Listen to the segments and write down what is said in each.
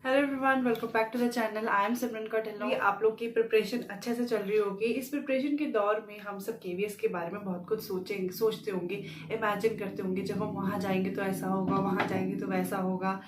Hello everyone, welcome back to the channel. I am Simran Kautilya. आप लोग की प्रिपरेशन अच्छे से चल रही होगी। इस प्रिपरेशन के दौर में हम सब केवीएस के बारे में बहुत कुछ सोचते होंगे, इमेजिन करते होंगे। जब हम वहाँ जाएंगे तो ऐसा होगा, वहाँ जाएंगे तो वैसा होगा।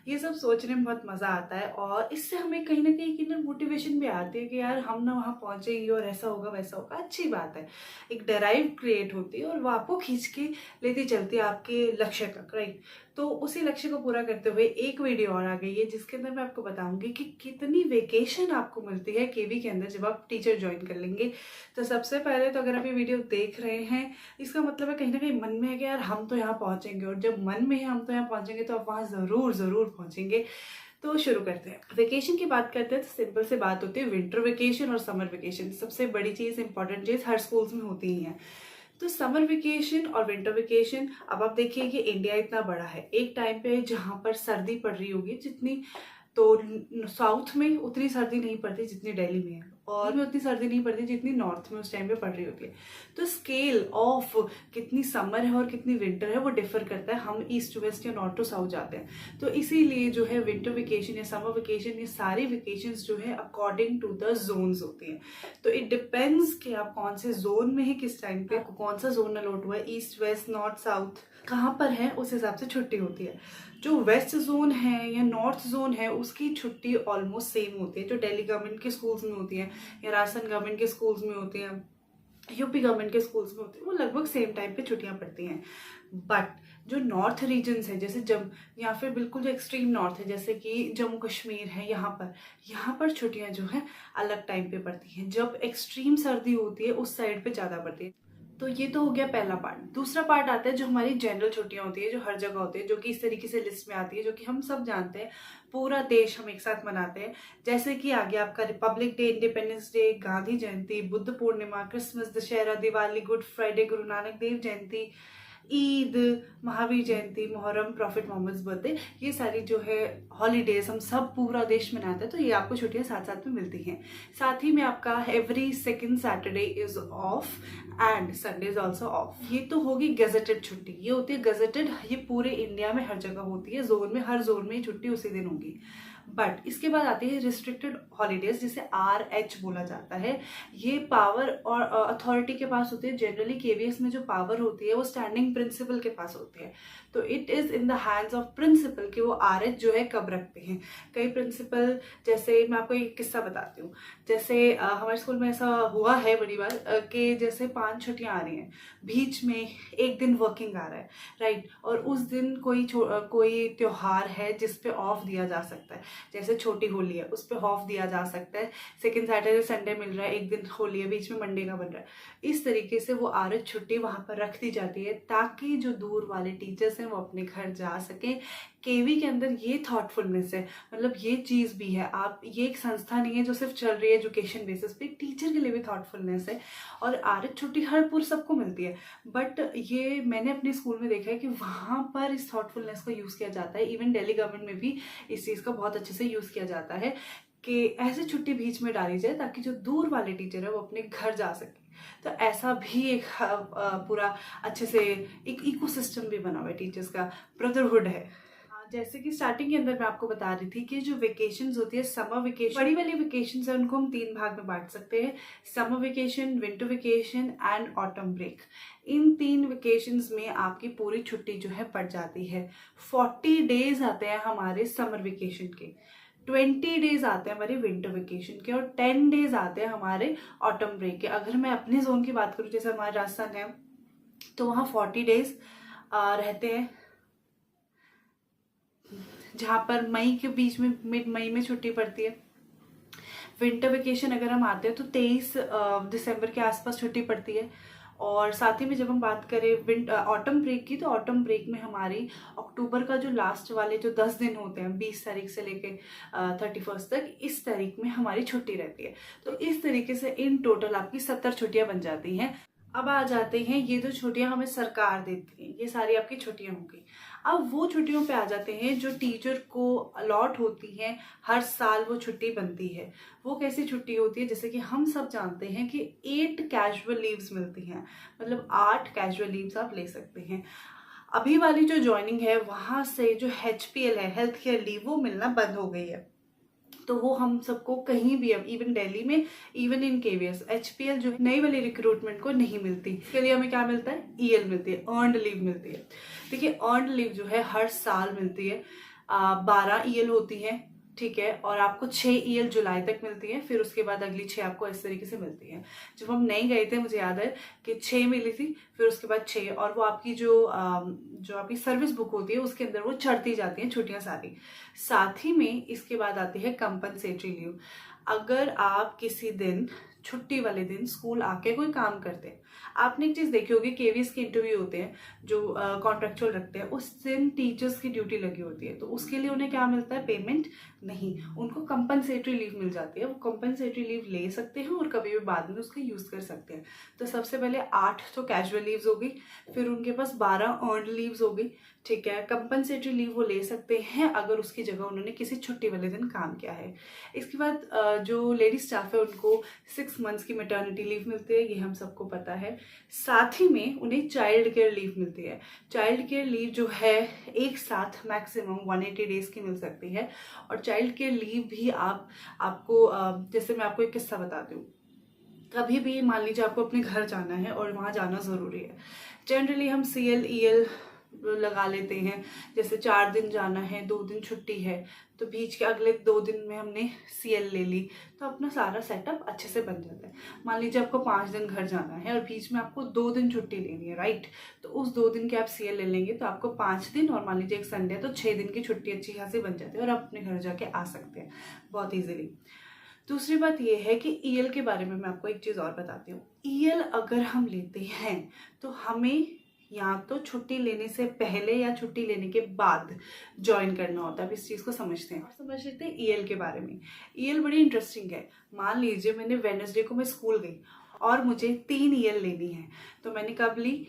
ये सब सोचने में बहुत मज़ा आता है और इससे हमें कहीं ना कहीं इनर मोटिवेशन भी आती है कि यार हम ना वहाँ पहुँचेंगे और ऐसा होगा वैसा होगा। अच्छी बात है, एक ड्राइव क्रिएट होती है और वो आपको खींच के लेती चलती है आपके लक्ष्य तक, राइट। तो उसी लक्ष्य को पूरा करते हुए एक वीडियो और आ गई है जिसके अंदर मैं आपको बताऊंगी कि कितनी वेकेशन आपको मिलती है केवी के अंदर जब आप टीचर ज्वाइन कर लेंगे। तो सबसे पहले तो अगर आप ये वीडियो देख रहे हैं, इसका मतलब है कहीं ना कहीं मन में है कि यार हम तो यहाँ पहुंचेंगे, और जब मन में है हम तो यहाँ पहुंचेंगे तो आप वहाँ ज़रूर ज़रूर पहुंचेंगे। तो शुरू करते हैं। वेकेशन की बात करते हैं तो सिंपल से बात होती है विंटर वेकेशन और समर वेकेशन। सबसे बड़ी चीज़, इंपॉर्टेंट चीज़ हर स्कूल्स में होती ही है। तो समर वेकेशन और विंटर वेकेशन, अब आप देखिए कि इंडिया इतना बड़ा है, एक टाइम पे जहाँ पर सर्दी पड़ रही होगी जितनी, तो साउथ में उतनी सर्दी नहीं पड़ती जितनी दिल्ली में है, और में उतनी सर्दी नहीं पड़ती जितनी नॉर्थ में उस टाइम पे पड़ रही होती है। तो स्केल ऑफ कितनी समर है और कितनी विंटर है वो डिफर करता है, हम ईस्ट टू वेस्ट या नॉर्थ टू साउथ जाते हैं। तो इसीलिए जो है विंटर वेकेशन या समर वेकेशन, ये सारी वेकेशंस जो है अकॉर्डिंग टू द जोन्स होती हैं। तो इट डिपेंड्स कि आप कौन से जोन में है, किस टाइम पे आपको कौन सा जोन अलॉट हुआ है, ईस्ट वेस्ट नॉर्थ साउथ कहाँ पर है, उस हिसाब से छुट्टी होती है। जो वेस्ट जोन है या नॉर्थ जोन है उसकी छुट्टी ऑलमोस्ट सेम होती है, जो दिल्ली गवर्नमेंट के स्कूल्स में होती है या राजस्थान गवर्नमेंट के स्कूल्स में होती है, यूपी गवर्नमेंट के स्कूल्स में होती है, वो लगभग सेम टाइम पे छुट्टियां पड़ती हैं। बट जो नॉर्थ रीजन्स है, जैसे जब या फिर बिल्कुल जो एक्सट्रीम नॉर्थ है जैसे कि जम्मू कश्मीर है, यहाँ पर छुट्टियां जो है अलग टाइम पे पड़ती हैं। जब एक्सट्रीम सर्दी होती है उस साइड पे ज़्यादा पड़ती है। तो ये तो हो गया पहला पार्ट। दूसरा पार्ट आता है जो हमारी जनरल छुट्टियां होती है, जो हर जगह होती है, जो कि इस तरीके से लिस्ट में आती है, जो कि हम सब जानते हैं, पूरा देश हम एक साथ मनाते हैं। जैसे कि आ गया आपका republic day, independence day, Gandhi Jayanti, Buddha Purnima, Christmas, Dussehra, Diwali, good Friday, Guru Nanak Dev Jayanti, Eid, Mahavir Jayanti, Muharram, prophet Muhammad birthday, ये सारी जो है हॉलीडेज हम सब पूरा देश मनाते हैं। तो ये आपको छुट्टियां साथ साथ में मिलती हैं। साथ ही में आपका every second Saturday is of and Sunday is also of. ये तो होगी गजेटेड छुट्टी, ये होती है गजेटेड, ये पूरे इंडिया में हर जगह होती है, जोन में हर जोन में ये छुट्टी उसी दिन होगी। बट इसके बाद आती है रिस्ट्रिक्टेड हॉलीडेज, जिसे RH बोला जाता है। ये पावर और अथॉरिटी के पास होती है। जनरली केवीएस में जो पावर होती है वो स्टैंडिंग प्रिंसिपल के पास होती है। तो it is in the hands of principal कि वो RH जो है कब रखते हैं। कई प्रिंसिपल, जैसे मैं आपको एक किस्सा बताती हूँ। जैसे हमारे स्कूल में ऐसा हुआ है बड़ी बार कि जैसे 5 छुट्टियां आ रही हैं, बीच में एक दिन वर्किंग आ रहा है, राइट, और उस दिन कोई त्योहार है जिसपे ऑफ दिया जा सकता है। जैसे छोटी होली है, उस पर ऑफ दिया जा सकता है। सेकंड सैटरडे संडे मिल रहा है, एक दिन होली है, बीच में मंडे का बन रहा है। इस तरीके से वो RH छुट्टी वहां पर रख दी जाती है ताकि जो दूर वाले टीचर्स हैं वो अपने घर जा सके। केवी के अंदर ये थॉटफुलनेस है, मतलब ये चीज भी है। आप, ये एक संस्था नहीं है जो सिर्फ चल रही है एजुकेशन बेसिस पे, टीचर के लिए भी थॉटफुलनेस है। और RH छुट्टी हर पूरे सबको मिलती है, बट ये मैंने अपने स्कूल में देखा है कि वहां पर इस थॉटफुलनेस का यूज किया जाता है। इवन दिल्ली गवर्नमेंट में भी इस चीज का बहुत अच्छे से यूज किया जाता है कि ऐसे छुट्टी बीच में डाली जाए ताकि जो दूर वाले टीचर है वो अपने घर जा सके। तो ऐसा भी एक पूरा अच्छे से एक इकोसिस्टम भी बना हुआ है, टीचर्स का ब्रदरहुड है। जैसे कि स्टार्टिंग के अंदर मैं आपको बता रही थी कि जो वेकेशंस होती है, समर वेकेशन, बड़ी वाली वेकेशंस है, उनको हम 3 भाग में बांट सकते हैं। Summer vacation, winter vacation and autumn break. इन 3 वेकेशंस में आपकी पूरी छुट्टी जो है पड़ जाती है। 40 डेज आते हैं हमारे समर वेकेशन के, 20 डेज आते हैं हमारे विंटर वेकेशन के, और 10 डेज आते हैं हमारे ऑटम ब्रेक के। अगर मैं अपने जोन की बात करूँ, जैसे हमारे राजस्थान है, तो वहाँ 40 डेज रहते हैं, जहाँ पर मई के बीच में, मिड मई में छुट्टी पड़ती है। विंटर वेकेशन अगर हम आते हैं तो 23 दिसंबर के आसपास छुट्टी पड़ती है। और साथ ही में जब हम बात करें ऑटम ब्रेक की, तो ऑटम ब्रेक में हमारी अक्टूबर का जो लास्ट वाले जो 10 दिन होते हैं, 20 तारीख से लेके 31 तक, इस तारीख में हमारी छुट्टी रहती है। तो इस तरीके से इन टोटल आपकी 70 छुट्टियां बन जाती हैं। अब आ जाते हैं ये जो छुट्टियां हमें सरकार देती है, ये सारी आपकी छुट्टियां होंगी। अब वो छुट्टियों पे आ जाते हैं जो टीचर को अलॉट होती हैं, हर साल वो छुट्टी बनती है। वो कैसी छुट्टी होती है, जैसे कि हम सब जानते हैं कि 8 कैजुअल लीव्स मिलती हैं, मतलब 8 कैजुअल लीव्स आप ले सकते हैं। अभी वाली जो ज्वाइनिंग है वहाँ से जो HPL है, हेल्थ केयर लीव, वो मिलना बंद हो गई है। तो वो हम सबको कहीं भी, अब इवन दिल्ली में, इवन इन KVS, HPL जो है नई वाली रिक्रूटमेंट को नहीं मिलती। इसके लिए हमें क्या मिलता है? EL मिलती है, अर्नड लीव मिलती है। देखिए अर्नड लीव जो है हर साल मिलती है, 12 EL होती है, ठीक है, और आपको 6 EL जुलाई तक मिलती है, फिर उसके बाद अगली 6 आपको इस तरीके से मिलती है। जब हम नहीं गए थे मुझे याद है कि 6 मिली थी, फिर उसके बाद 6, और वो आपकी जो आपकी सर्विस बुक होती है उसके अंदर वो चढ़ती जाती हैं छुट्टियां सारी। साथ ही में इसके बाद आती है कंपनसेटरी लीव। अगर आप किसी दिन छुट्टी वाले दिन स्कूल आके कोई काम करते हैं, आपने एक चीज देखी होगी, KVS के इंटरव्यू होते हैं जो कॉन्ट्रेक्चुअल रखते हैं, उस दिन टीचर्स की ड्यूटी लगी होती है, तो उसके लिए उन्हें क्या मिलता है? पेमेंट नहीं, उनको कंपनसेटरी लीव मिल जाती है। वो कंपनसेटरी लीव ले सकते हैं और कभी भी बाद में उसका यूज कर सकते हैं। तो सबसे पहले 8 तो कैजुअल लीव्स होगी, फिर उनके पास 12 अर्नड लीव्स होगी, ठीक है। कंपनसेटरी लीव वो ले सकते हैं अगर उसकी जगह उन्होंने किसी छुट्टी वाले दिन काम किया है। इसके बाद जो लेडी स्टाफ है उनको 6 मंथ्स की मैटरनिटी लीव मिलती है, ये हम सबको पता है। साथ ही में उन्हें चाइल्ड केयर लीव मिलती है। चाइल्ड केयर लीव जो है एक साथ मैक्सिमम 180 डेज की मिल सकती है। और चाइल्ड केयर लीव भी आपको जैसे मैं आपको एक किस्सा बताती हूँ। कभी भी मान लीजिए आपको अपने घर जाना है और वहाँ जाना ज़रूरी है, जनरली हम CL EL लगा लेते हैं। जैसे 4 दिन जाना है, 2 दिन छुट्टी है, तो बीच के अगले 2 दिन में हमने CL ले ली, तो अपना सारा सेटअप अच्छे से बन जाता है। मान लीजिए आपको 5 दिन घर जाना है और बीच में आपको 2 दिन छुट्टी लेनी है, राइट, तो उस 2 दिन के आप CL ले लेंगे तो आपको 5 दिन, और मान लीजिए एक संडे है तो 6 दिन की छुट्टी अच्छी खासी बन जाती है और आप अपने घर जाके आ सकते हैं बहुत ईजिली। दूसरी बात यह है कि EL के बारे में मैं आपको एक चीज़ और बताती हूँ। EL अगर हम लेते हैं तो हमें या तो छुट्टी लेने से पहले या छुट्टी लेने के बाद ज्वाइन करना होता है। अब इस चीज़ को समझते हैं और समझ लेते हैं EL के बारे में। EL बड़ी इंटरेस्टिंग है। मान लीजिए मैंने वेडनेसडे को मैं स्कूल गई और मुझे 3 EL लेनी है, तो मैंने कब ली?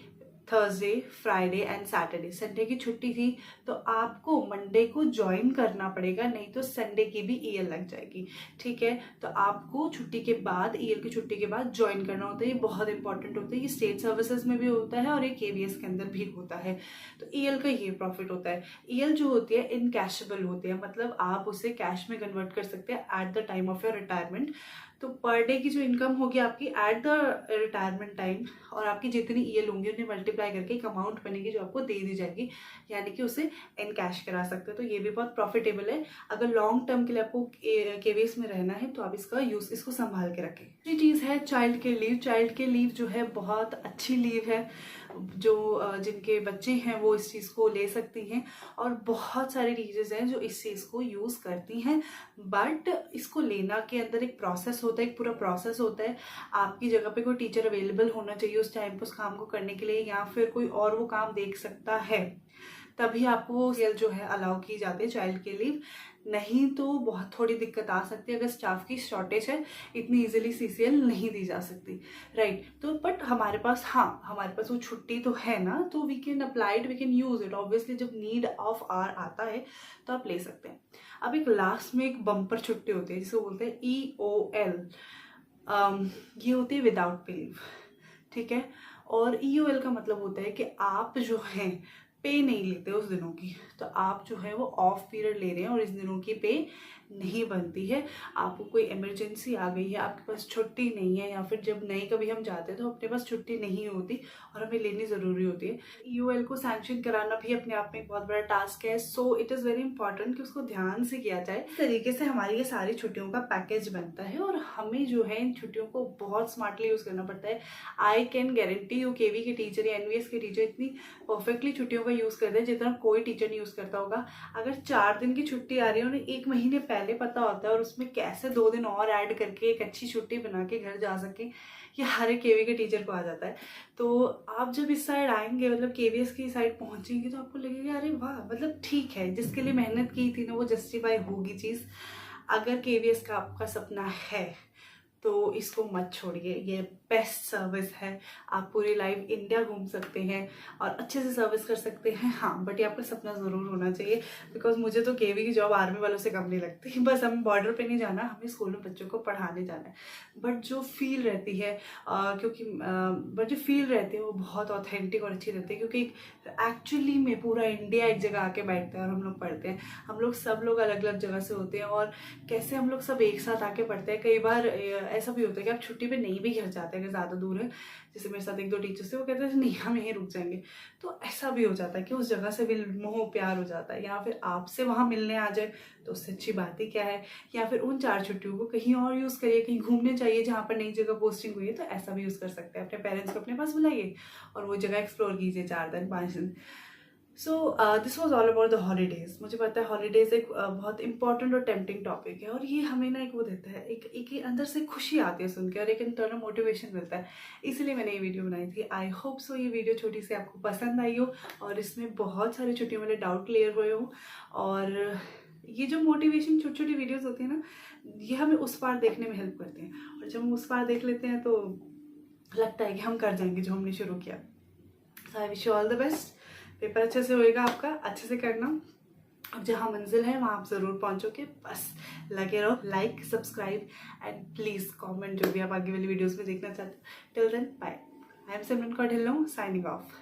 Thursday, Friday and Saturday. Sunday की छुट्टी थी तो आपको मंडे को ज्वाइन करना पड़ेगा, नहीं तो संडे की भी EL लग जाएगी, ठीक है। तो आपको छुट्टी के बाद, EL की छुट्टी के बाद ज्वाइन करना होता है। ये बहुत इंपॉर्टेंट होता है। ये स्टेट सर्विसेज में भी होता है और ये KVS के अंदर भी होता है। तो EL का ये प्रॉफिट होता है। EL जो होती है इनकैशेबल होती है, मतलब आप उसे कैश में कन्वर्ट कर सकते हैं at the time of your retirement. तो पर डे की जो इनकम होगी आपकी एट द रिटायरमेंट टाइम, और आपकी जितनी EL होंगी उन्हें मल्टीप्लाई करके एक अमाउंट बनेगी जो आपको दे दी जाएगी, यानी कि उसे इन कैश करा सकते हो। तो ये भी बहुत प्रॉफिटेबल है। अगर लॉन्ग टर्म के लिए आपको KVS में रहना है तो आप इसको संभाल के रखें। ये चीज़ है child care leave. Child care leave जो है बहुत अच्छी लीव है, जो जिनके बच्चे हैं वो इस चीज़ को ले सकती हैं, और बहुत सारी टीचर्स हैं जो इस चीज़ को यूज़ करती हैं। बट इसको लेना के अंदर एक प्रोसेस होता है, एक पूरा प्रोसेस होता है। आपकी जगह पे कोई टीचर अवेलेबल होना चाहिए उस टाइम पर उस काम को करने के लिए, या फिर कोई और वो काम देख सकता है, तभी आपको वो CL जो है अलाउ की जाती है चाइल्ड के लीव। नहीं तो बहुत थोड़ी दिक्कत आ सकती है। अगर स्टाफ की शॉर्टेज है, इतनी इजीली CCL नहीं दी जा सकती, राइट। तो बट हमारे पास, हाँ हमारे पास वो छुट्टी तो है ना, तो we can apply it, we can use it. Obviously जब नीड ऑफ आवर आता है तो आप ले सकते हैं। अब एक लास्ट में एक बम्पर छुट्टी होती है जिसको बोलते हैं EOL। ये होती है विदाउट पे लीव, ठीक है। और EOL का मतलब होता है कि आप जो हैं पे नहीं लेते उस दिनों की, तो आप जो है वो ऑफ पीरियड ले रहे हैं और इस दिनों की पे नहीं बनती है। आपको कोई इमरजेंसी आ गई है, आपके पास छुट्टी नहीं है, या फिर जब नहीं कभी हम जाते हैं तो अपने पास छुट्टी नहीं होती और हमें लेनी ज़रूरी होती है। EOL को सैंक्शन कराना भी अपने आप में एक बहुत बड़ा टास्क है। So it is very important कि उसको ध्यान से किया जाए। इस तरीके से हमारी ये सारी छुट्टियों का पैकेज बनता है और हमें जो है इन छुट्टियों को बहुत स्मार्टली यूज़ करना पड़ता है। I can guarantee you KV के टीचर या NVS के टीचर इतनी परफेक्टली छुट्टियों का यूज़ करते हैं जितना कोई टीचर नहीं यूज़ करता होगा। अगर 4 दिन की छुट्टी आ रही है, उन्हें 1 महीने पहले पता होता है और उसमें कैसे 2 दिन और ऐड करके एक अच्छी छुट्टी बना के घर जा सके, ये हर एक KV के टीचर को आ जाता है। तो आप जब इस साइड आएंगे, मतलब KVS की साइड पहुंचेंगे, तो आपको लगेगा अरे वाह, मतलब ठीक है, जिसके लिए मेहनत की थी ना वो जस्टिफाई होगी चीज़। अगर KVS का आपका सपना है तो इसको मत छोड़िए, ये बेस्ट सर्विस है। आप पूरी लाइफ इंडिया घूम सकते हैं और अच्छे से सर्विस कर सकते हैं। हाँ, बट ये आपका सपना ज़रूर होना चाहिए, बिकॉज मुझे तो केवी की जॉब आर्मी वालों से कम नहीं लगती। बस हमें बॉर्डर पे नहीं जाना, हमें स्कूल में बच्चों को पढ़ाने जाना है। बट जो फील रहती है बट जो फील रहती है वो बहुत ऑथेंटिक और अच्छी रहती है, क्योंकि एक्चुअली में पूरा इंडिया एक जगह आके बैठता है और हम लोग पढ़ते हैं। हम लोग सब लोग अलग अलग जगह से होते हैं और कैसे हम लोग सब एक साथ आके पढ़ते हैं। कई बार ऐसा भी होता है कि आप छुट्टी पे नहीं भी घर जाते हैं, अगर ज़्यादा दूर है। जैसे मेरे साथ एक दो टीचर्स थे, वो कहते थे नहीं हम यहीं रुक जाएंगे। तो ऐसा भी हो जाता है कि उस जगह से भी मोह प्यार हो जाता है, या फिर आपसे वहाँ मिलने आ जाए तो उससे अच्छी बात ही क्या है। या फिर उन 4 छुट्टियों को कहीं और यूज़ करिए, कहीं घूमने चाहिए जहाँ पर नई जगह पोस्टिंग हुई है, तो ऐसा भी यूज़ कर सकते हैं। अपने पेरेंट्स को अपने पास बुलाइए और वो जगह एक्सप्लोर कीजिए 4 दिन 5 दिन। So this was all about the holidays. मुझे पता है हॉलीडेज एक बहुत इंपॉर्टेंट और टेम्पटिंग टॉपिक है, और ये हमें ना एक वो देता है, एक अंदर से खुशी आती है सुन के, और एक इंटरनल मोटिवेशन मिलता है। इसलिए मैंने ये वीडियो बनाई थी। आई होप सो ये वीडियो छोटी सी आपको पसंद आई हो और इसमें बहुत सारे छुट्टियों वाले डाउट क्लियर हुए हो। और ये जो मोटिवेशन छोटी छोटी वीडियोज़ होती है ना, ये हमें उस पार देखने में हेल्प करते हैं, और जब हम उस पार देख लेते हैं तो लगता है कि हम कर जाएंगे जो हमने शुरू किया। So I wish you all the best. Paper अच्छे से होएगा आपका, अच्छे से करना। अब जहाँ मंजिल है वहाँ आप ज़रूर पहुँचोगे। बस लगे रहो, like subscribe and please comment जो भी आप आगे वाली वीडियोस में देखना चाहते हो। Till then bye. I am Simran Kaur Dhillon, signing of.